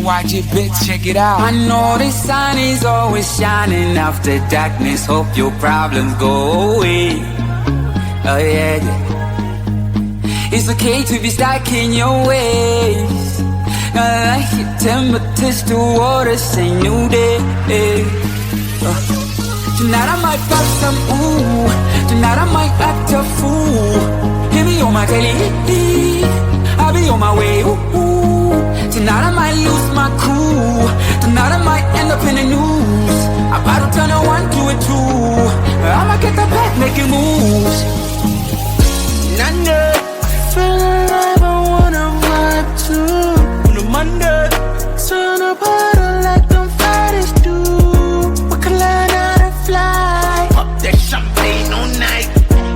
watch it, bitch, check it out. I know the sun is always shining after darkness. Hope your problems go away. Oh yeah, yeah. It's okay to be stuck in your ways. I like your temperatures towards a new day. Tonight I might pop some ooh. Tonight I might act a fool. Hit me on my telly, I'll be on my way, ooh. Tonight I might lose my cool. Tonight I might end up in the news. I'm about to turn a 1 to a 2. I'ma get the back making moves. None. Feel alive, I wanna vibe too. On a Monday, turn up harder like them Fridays do. We can learn how to fly. Pop that champagne all night.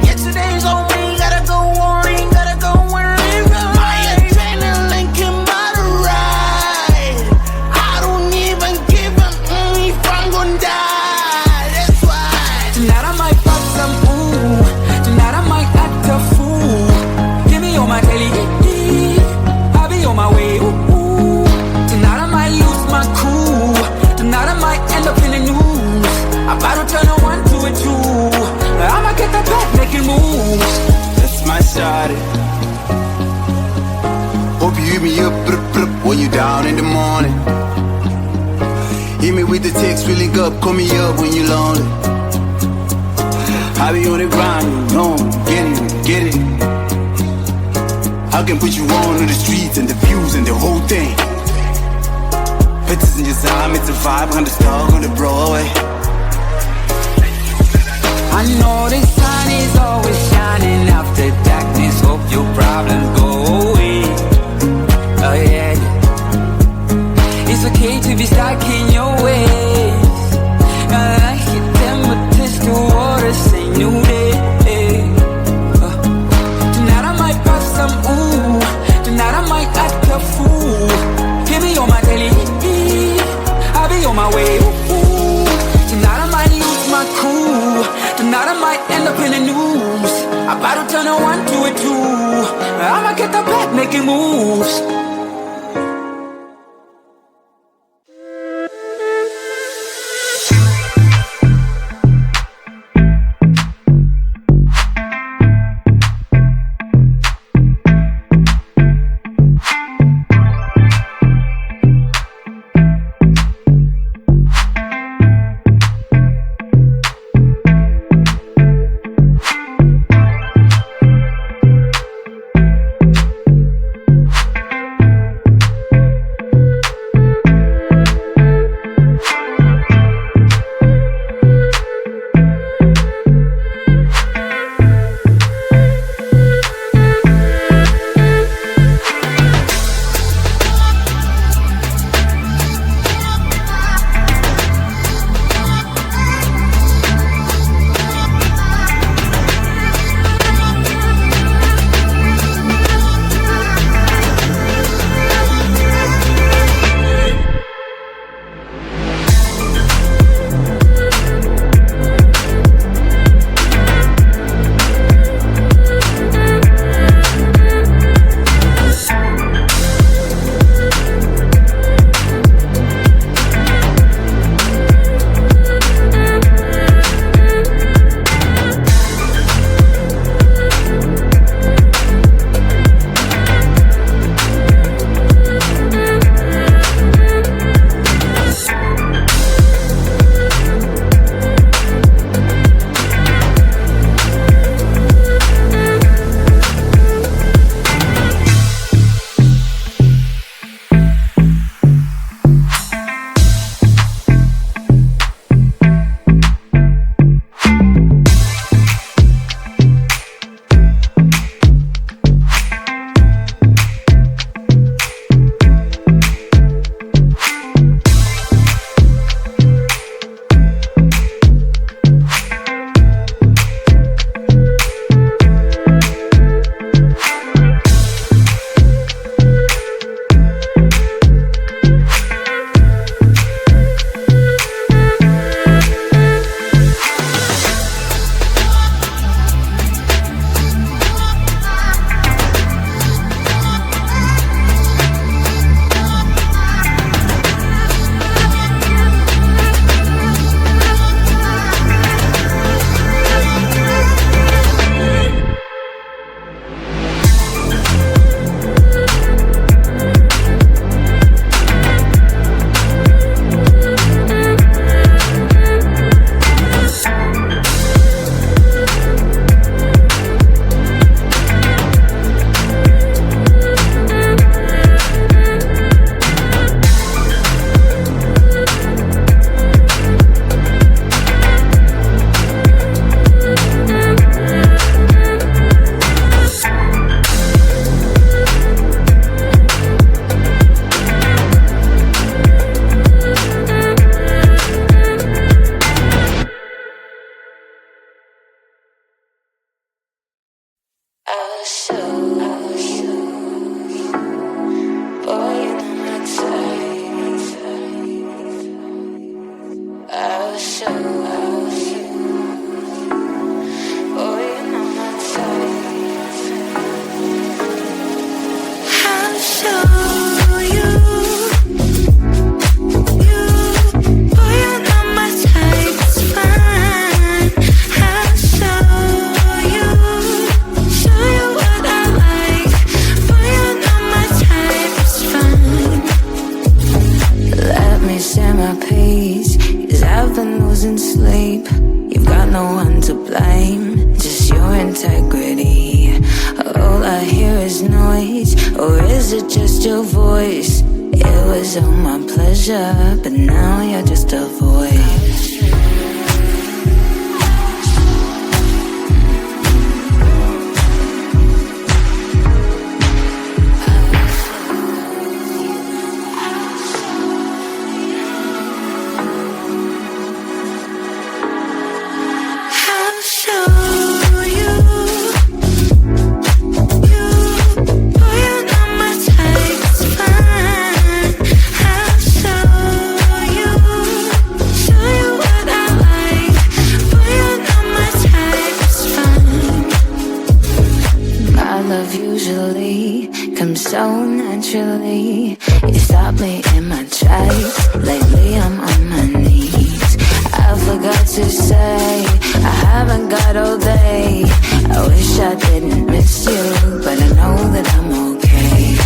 Yesterday's on me, gotta go on ring, gotta go on ring. My adrenaline can buy the ride. I don't even give a if I'm gonna die. That's why tonight I might pop some ooh. Tonight I might act a fool. On my telly, I'll be on my way, ooh. Tonight I might lose my cool. Tonight I might end up in the news. I'm about to turn a 1 to a 2. I'ma get the back making moves. that's my shawty. Hope you hit me up when you down in the morning. Hit me with the text, we link up, call me up when you lonely. I be on the grind, you know, get it. I can put you on the streets and the views and the whole thing. Pictures in your time, it's a 500 star on the Broadway. I know the sun is always shining after darkness. Hope your problems go away. Oh yeah, yeah. It's okay to be stuck in your ways. I like your temperatures towards a new day. Tonight I might pop some ooh. Tonight I might act a fool. Hit me on my telly, I'll be on my way, ooh. Tonight I might lose my cool. Tonight I might end up in the news. I'm about to turn a 1 to a 2. I'ma get the back making moves. But now you're just a voice. I'll show you. Boy, you're not my type, it's fine. I'll show you what I like. Boy, you're not my type, it's fine. My love usually comes so naturally. You stop me in my tracks. Lately I'm on my knees. I forgot to say I haven't got all day. I wish I didn't miss you, but I know that I'm okay.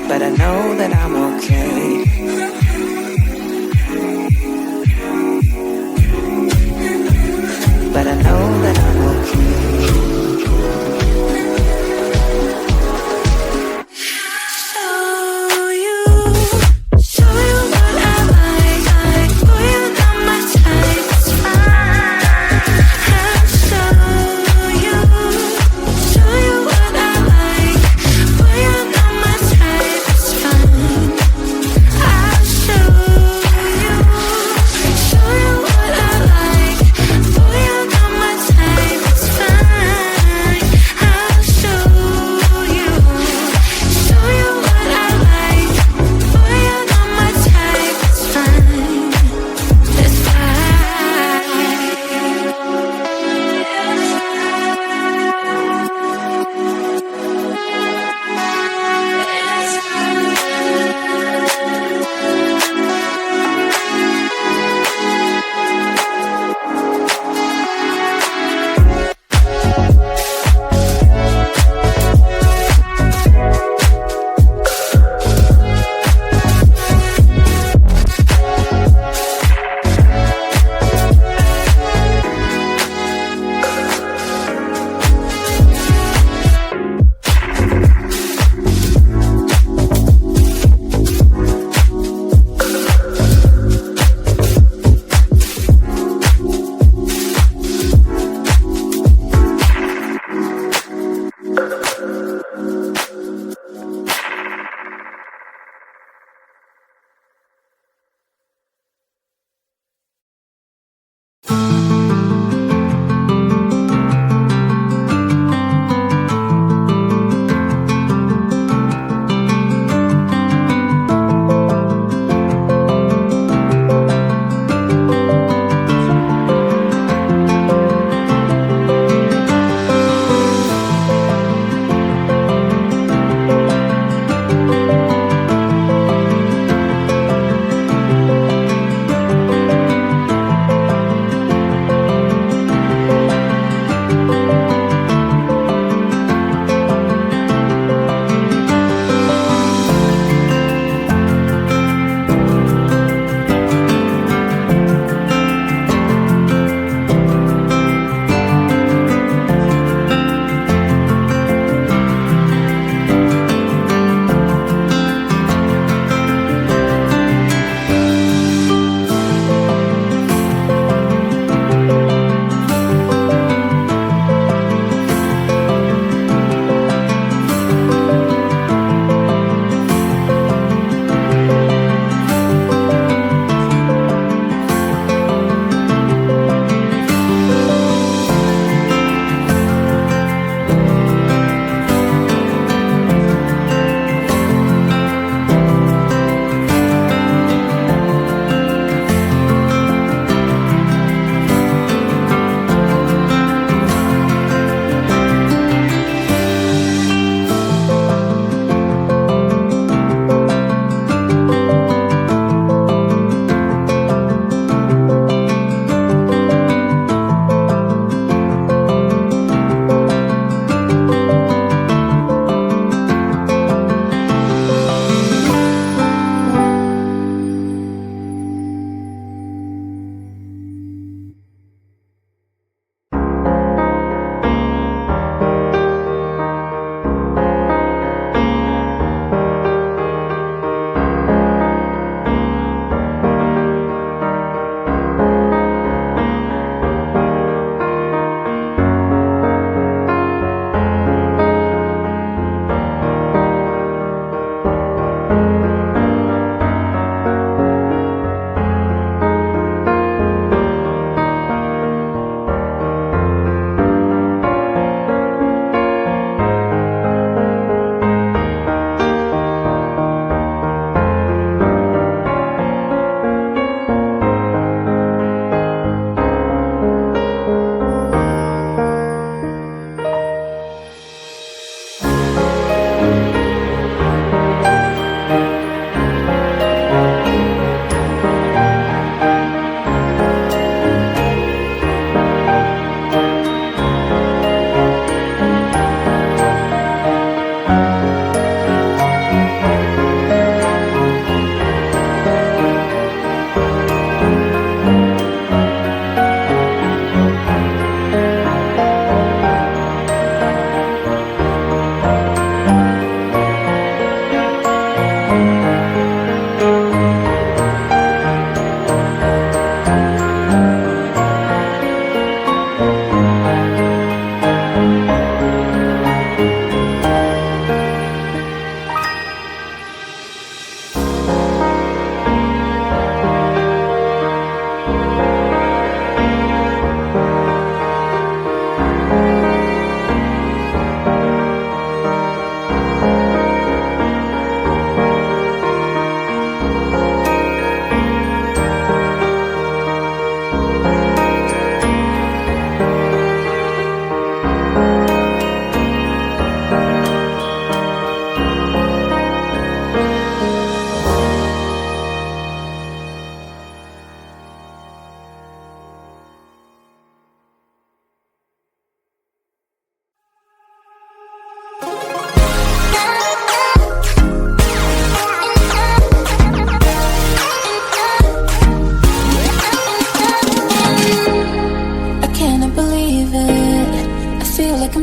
But I know that I'm okay. But I know that I'm okay. Show you what I like. Boy, you're not my type, it's fine. I'll show you what I like. Boy, you're not my type, it's fine. I'll show you what I like. Boy, you're not my type.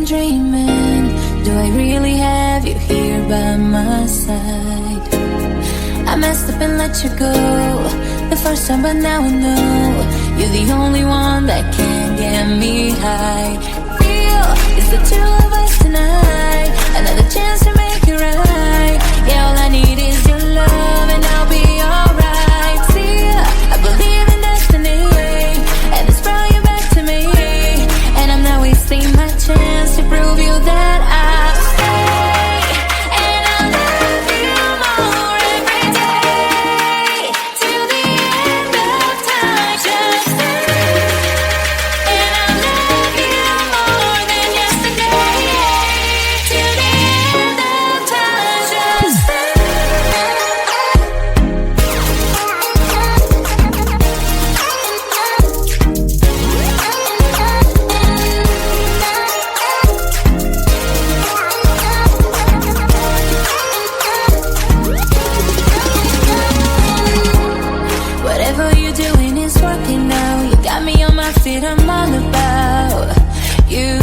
dreaming? Do I really have you here by my side? I messed up and let you go the first time, but now I know you're the only one that can get me high. Real is the two of us tonight, another chance to make it right. Yeah, all I need is your love and I'll be alright. See, I believe in destiny, and it's brought you back to me, and I'm not wasting my chance to prove you that I'll stay, and I'll love you more every day, till the end of time. Just stay, and I'll love you more than yesterday, till the end of time. Just stay. Whatever you're doing is working now. You got me on my feet, I'm all about you.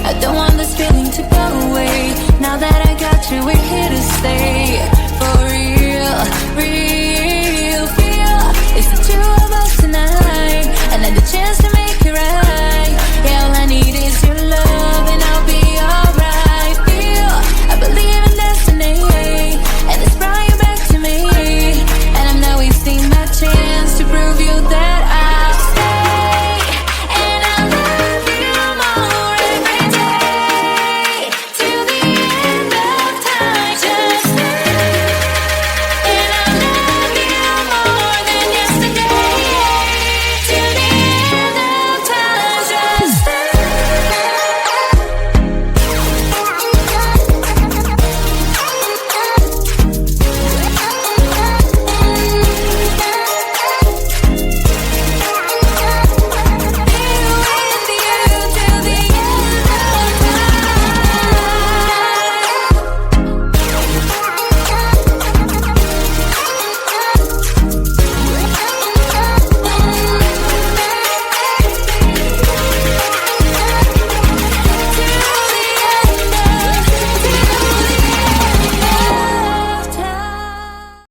I don't want this feeling to go away. Now that I got you, we're here to stay.